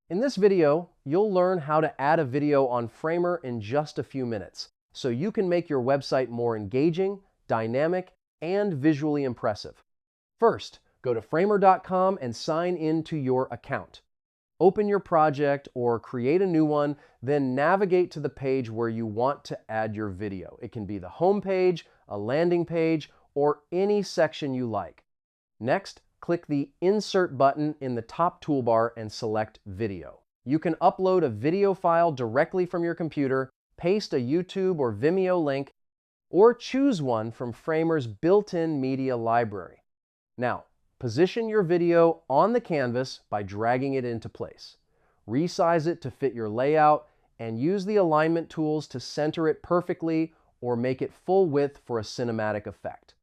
In this video, you'll learn how to add a video on Framer in just a few minutes, so you can make your website more engaging, dynamic, and visually impressive. First, go to framer.com and sign in to your account. Open your project or create a new one, then navigate to the page where you want to add your video. It can be the home page, a landing page, or any section you like. Next, click the Insert button in the top toolbar and select Video. You can upload a video file directly from your computer, paste a YouTube or Vimeo link, or choose one from Framer's built-in media library. Now, position your video on the canvas by dragging it into place. Resize it to fit your layout, and use the alignment tools to center it perfectly or make it full width for a cinematic effect.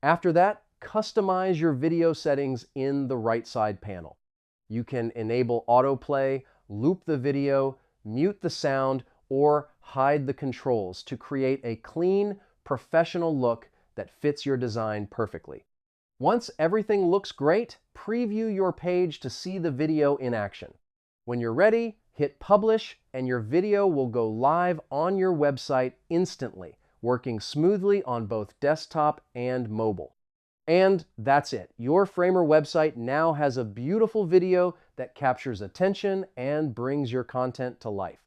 After that, customize your video settings in the right side panel. You can enable autoplay, loop the video, mute the sound, or hide the controls to create a clean, professional look that fits your design perfectly. Once everything looks great, preview your page to see the video in action. When you're ready, hit publish and your video will go live on your website instantly, working smoothly on both desktop and mobile. And that's it. Your Framer website now has a beautiful video that captures attention and brings your content to life.